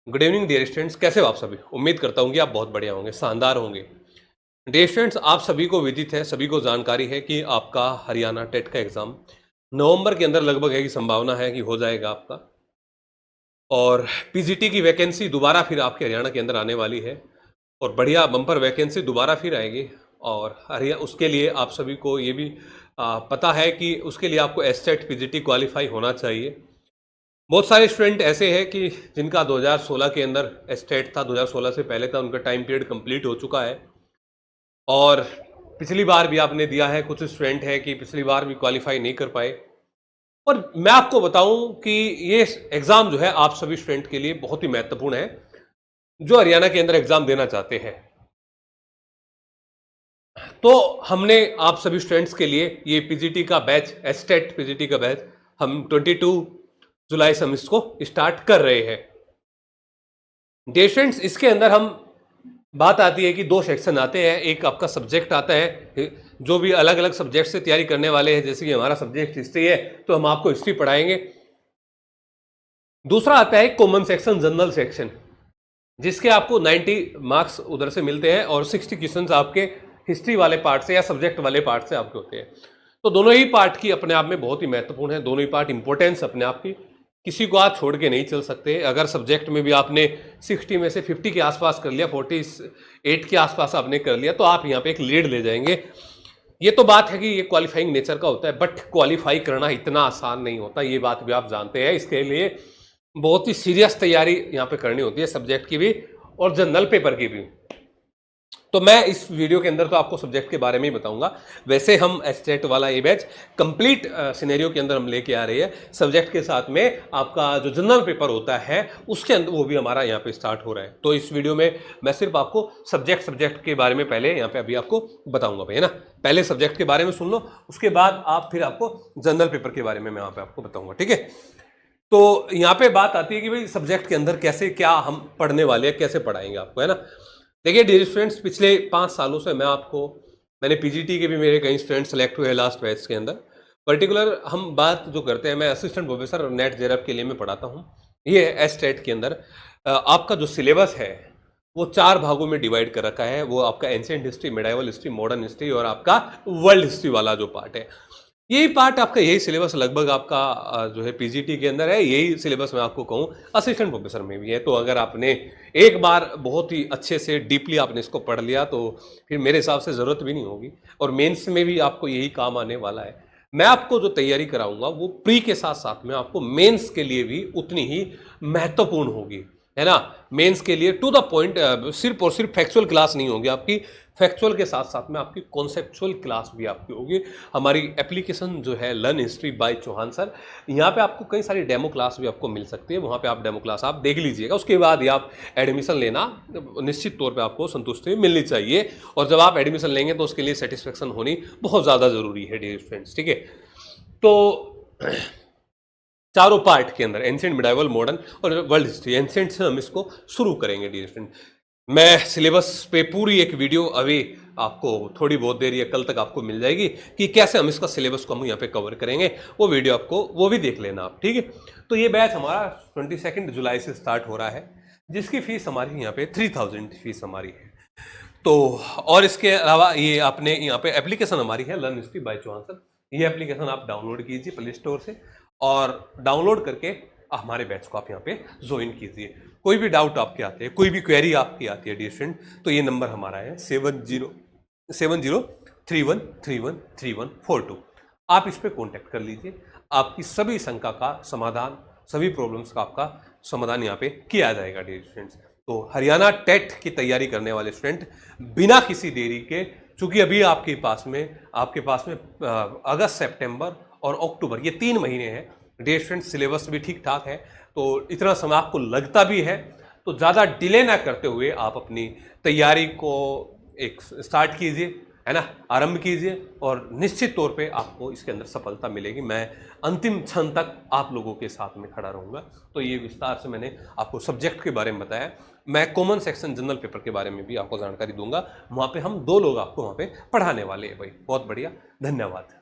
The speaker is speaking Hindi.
गुड इवनिंग डियर स्टूडेंट्स, कैसे हो आप सभी। उम्मीद करता हूँ कि आप बहुत बढ़िया होंगे, शानदार होंगे। डियर स्टूडेंट्स, आप सभी को विदित है, सभी को जानकारी है कि आपका हरियाणा टेट का एग्जाम नवंबर के अंदर लगभग है कि संभावना है कि हो जाएगा आपका। और पीजीटी की वैकेंसी दोबारा फिर आपके हरियाणा के अंदर आने वाली है और बढ़िया बम्पर वैकेंसी दोबारा फिर आएगी। और हरियाणा उसके लिए आप सभी को ये भी पता है कि उसके लिए आपको एस्टेट पीजीटी क्वालिफाई होना चाहिए। बहुत सारे स्टूडेंट ऐसे हैं कि जिनका 2016 के अंदर एस्टेट था, 2016 से पहले था, उनका टाइम पीरियड कंप्लीट हो चुका है। और पिछली बार भी आपने दिया है, कुछ स्टूडेंट है कि पिछली बार भी क्वालिफाई नहीं कर पाए। और मैं आपको बताऊं कि ये एग्जाम जो है आप सभी स्टूडेंट के लिए बहुत ही महत्वपूर्ण है, जो हरियाणा के अंदर एग्जाम देना चाहते हैं। तो हमने आप सभी स्टूडेंट्स के लिए ये पीजीटी का बैच, एस्टेट पीजीटी का बैच, हम 22 जुलाई से हम इसको स्टार्ट कर रहे हैं। डियर स्टूडेंट्स, इसके अंदर हम बात आती है कि दो सेक्शन आते हैं। एक आपका सब्जेक्ट आता है, जो भी अलग अलग सब्जेक्ट से तैयारी करने वाले हैं, जैसे कि हमारा सब्जेक्ट हिस्ट्री है तो हम आपको हिस्ट्री पढ़ाएंगे। दूसरा आता है कॉमन सेक्शन, जनरल सेक्शन, जिसके आपको 90 मार्क्स उधर से मिलते हैं और 60 क्वेश्चंस आपके हिस्ट्री वाले पार्ट से या सब्जेक्ट वाले पार्ट से आपके होते हैं। तो दोनों ही पार्ट की अपने आप में बहुत ही महत्वपूर्ण है, दोनों ही पार्ट इंपॉर्टेंस अपने आप की, किसी को आप छोड़ के नहीं चल सकते। अगर सब्जेक्ट में भी आपने 60 में से 50 के आसपास कर लिया, 48 के आसपास आपने कर लिया, तो आप यहाँ पे एक लीड ले जाएंगे। ये तो बात है कि ये क्वालिफाइंग नेचर का होता है, बट क्वालिफाई करना इतना आसान नहीं होता, ये बात भी आप जानते हैं। इसके लिए बहुत ही सीरियस तैयारी यहाँ पे करनी होती है, सब्जेक्ट की भी और जनरल पेपर की भी। तो मैं इस वीडियो के अंदर तो आपको सब्जेक्ट के बारे में ही बताऊंगा। वैसे हम एस्टेट वाला ये बैच कंप्लीट सिनेरियो के अंदर हम लेके आ रहे हैं, सब्जेक्ट के साथ में आपका जो जनरल पेपर होता है उसके अंदर वो भी हमारा यहाँ पे स्टार्ट हो रहा है। तो इस वीडियो में मैं सिर्फ आपको सब्जेक्ट के बारे में पहले यहाँ पे अभी आपको बताऊंगा भाई, है ना। पहले सब्जेक्ट के बारे में सुन लो, उसके बाद आप फिर आपको जनरल पेपर के बारे में मैं यहाँ पे आपको बताऊंगा, ठीक है। तो यहाँ पे बात आती है कि भाई सब्जेक्ट के अंदर कैसे क्या हम पढ़ने वाले हैं, कैसे पढ़ाएंगे आपको, है ना। देखिए डियर स्टूडेंट्स, पिछले 5 सालों से मैंने पीजीटी के भी मेरे कई स्टूडेंट सेलेक्ट हुए लास्ट बैच के अंदर। पर्टिकुलर हम बात जो करते हैं, मैं असिस्टेंट प्रोफेसर नेट जेआरएफ के लिए मैं पढ़ाता हूँ। ये एस्टेट के अंदर आपका जो सिलेबस है वो 4 भागों में डिवाइड कर रखा है। वो आपका ancient history, medieval history, modern history और आपका वर्ल्ड हिस्ट्री वाला जो पार्ट है। यही पार्ट आपका, यही सिलेबस लगभग आपका जो है पीजीटी के अंदर है। यही सिलेबस मैं आपको कहूँ असिस्टेंट प्रोफेसर में भी है। तो अगर आपने एक बार बहुत ही अच्छे से डीपली आपने इसको पढ़ लिया तो फिर मेरे हिसाब से ज़रूरत भी नहीं होगी, और मेंस में भी आपको यही काम आने वाला है। मैं आपको जो तैयारी कराऊंगा वो प्री के साथ साथ में आपको मेंस के लिए भी उतनी ही महत्वपूर्ण होगी, है ना। मेंस के लिए टू द पॉइंट, सिर्फ और सिर्फ फैक्चुअल क्लास नहीं होगी आपकी, फैक्चुअल के साथ साथ में आपकी कॉन्सेप्चुअल क्लास भी आपकी होगी। हमारी एप्लीकेशन जो है learn history by Chauhan sir, यहाँ पे आपको कई सारी डेमो क्लास भी आपको मिल सकती है, वहाँ पे आप डेमो क्लास आप देख लीजिएगा। उसके बाद ही आप एडमिशन लेना, निश्चित तौर पे आपको संतुष्टि मिलनी चाहिए। और जब आप एडमिशन लेंगे तो उसके लिए सेटिस्फेक्शन होनी बहुत ज़्यादा ज़रूरी है डियर फ्रेंड्स, ठीक है। तो चारों पार्ट के अंदर एंशिएंट, मिडाइवल, मॉडर्न और वर्ल्ड हिस्ट्री, एंशिएंट से हम इसको शुरू करेंगे डियर फ्रेंड। मैं सिलेबस पे पूरी एक वीडियो अभी आपको थोड़ी बहुत देर या कल तक आपको मिल जाएगी कि कैसे हम इसका सिलेबस को हम यहाँ पे कवर करेंगे। वो वीडियो आपको वो भी देख लेना आप, ठीक है। तो ये बैच हमारा 22 जुलाई से स्टार्ट हो रहा है, जिसकी फीस हमारी यहाँ पे 3000 फीस हमारी है। तो और इसके अलावा ये आपने यहाँ पे एप्लीकेशन हमारी है learn history by Chauhan sir, ये एप्लीकेशन आप डाउनलोड कीजिए प्ले स्टोर से और डाउनलोड करके हमारे बैच को आप यहाँ पे ज्वाइन कीजिए। कोई भी डाउट आपके आते हैं, कोई भी क्वेरी आपकी आती है डियर फ्रेंड, तो ये नंबर हमारा है 7031313142। आप इस पर कॉन्टैक्ट कर लीजिए, आपकी सभी शंका का समाधान, सभी प्रॉब्लम्स का आपका समाधान यहाँ पे किया जाएगा डियर फ्रेंड्स। तो हरियाणा टेट की तैयारी करने वाले स्टूडेंट बिना किसी देरी के, चूंकि अभी आपके पास में अगस्त, सितंबर और अक्टूबर ये 3 महीने हैं डियर फ्रेंड्स। सिलेबस भी ठीक ठाक है, तो इतना समय आपको लगता भी है, तो ज़्यादा डिले ना करते हुए आप अपनी तैयारी को एक स्टार्ट कीजिए, है ना, आरंभ कीजिए और निश्चित तौर पे आपको इसके अंदर सफलता मिलेगी। मैं अंतिम क्षण तक आप लोगों के साथ में खड़ा रहूँगा। तो ये विस्तार से मैंने आपको सब्जेक्ट के बारे में बताया। मैं कॉमन सेक्शन जनरल पेपर के बारे में भी आपको जानकारी दूंगा, वहाँ पे हम 2 लोग आपको वहाँ पे पढ़ाने वाले हैं भाई। बहुत बढ़िया, धन्यवाद।